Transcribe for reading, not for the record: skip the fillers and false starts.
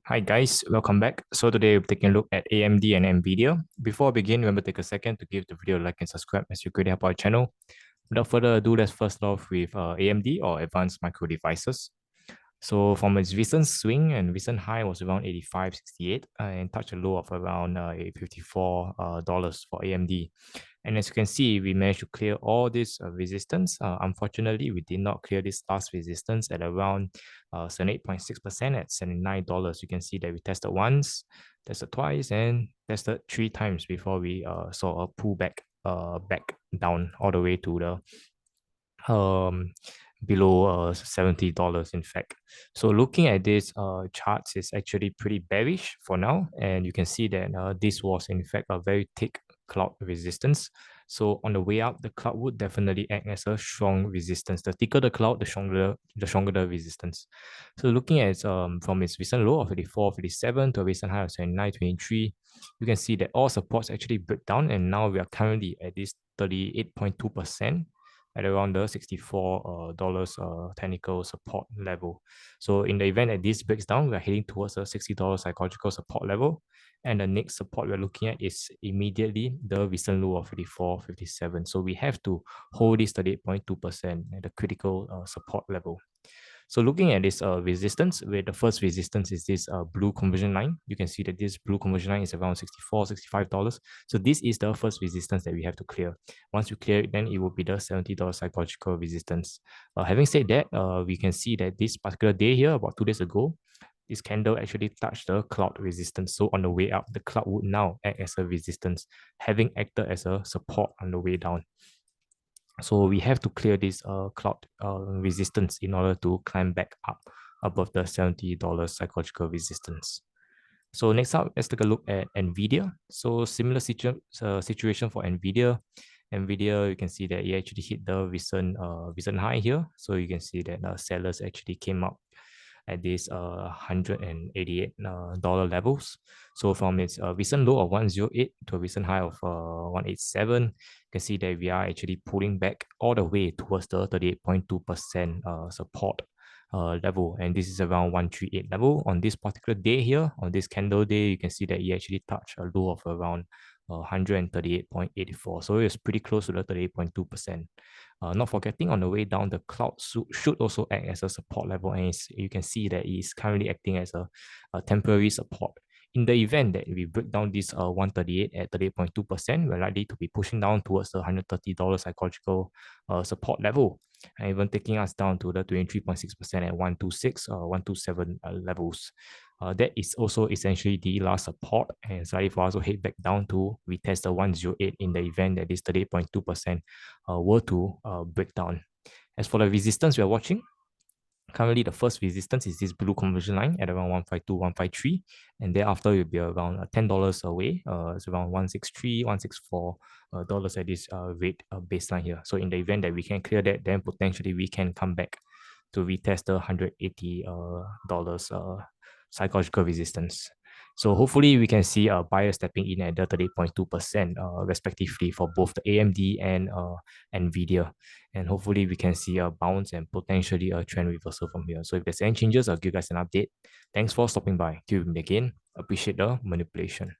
Hi guys, welcome back. So today we're taking a look at AMD and Nvidia. Before I begin, remember to take a second to give the video a like and subscribe as you greatly help our channel. Without further ado, let's first start off with AMD or Advanced Micro Devices. So from its recent swing and recent high was around 85.68 and touched a low of around $54 for AMD. And as you can see, we managed to clear all this resistance. Unfortunately, we did not clear this last resistance at around 78.6% at $79. You can see that we tested once, tested twice, and tested three times before we saw a pullback back down all the way to the below $70 in fact. So looking at this charts is actually pretty bearish for now, and you can see that this was in fact a very thick cloud resistance. So on the way up, the cloud would definitely act as a strong resistance. The thicker the cloud, the stronger the resistance. So looking at from its recent low of 84.57 to a recent high of 79.23, you can see that all supports actually break down, and now we are currently at this 38.2% at around the $64 technical support level. So in the event that this breaks down, we are heading towards a $60 psychological support level. And the next support we're looking at is immediately the recent low of 54.57. So we have to hold this 38.2% at the critical support level. So looking at this resistance, where the first resistance is this blue conversion line, you can see that this blue conversion line is around $65. So this is the first resistance that we have to clear. Once you clear it, then it will be the $70 psychological resistance. Having said that, we can see that this particular day here, about 2 days ago, this candle actually touched the cloud resistance. So on the way up, the cloud would now act as a resistance, having acted as a support on the way down. So we have to clear this cloud resistance in order to climb back up above the $70 psychological resistance. So next up, let's take a look at Nvidia. So similar situation for Nvidia. Nvidia, you can see that it actually hit the recent high here. So you can see that sellers actually came up at this $188 levels. So from its recent low of 108 to a recent high of 187, you can see that we are actually pulling back all the way towards the 38.2% support level, and this is around 138 level. On this particular day here, on this candle day, you can see that it actually touched a low of around 138.84. So it's pretty close to the 38.2%. Not forgetting, on the way down, the cloud should also act as a support level, and you can see that it is currently acting as a temporary support. In the event that we break down this 138 at 38.2%, we're likely to be pushing down towards the $130 psychological support level, and even taking us down to the 23.6% at 126 or 127 levels. That is also essentially the last support, and slightly for us to head back down to retest the 108 in the event that this 38.2% were to break down. As for the resistance we are watching, currently the first resistance is this blue conversion line at around 152, 153, and thereafter it will be around $10 away. It's around 163, $164 at this rate baseline here. So in the event that we can clear that, then potentially we can come back to retest the $180 psychological resistance. So hopefully we can see a buyer stepping in at the 38.2% respectively for both the AMD and Nvidia. And hopefully we can see a bounce and potentially a trend reversal from here. So if there's any changes, I'll give you guys an update. Thanks for stopping by. Till we meet again. Appreciate the manipulation.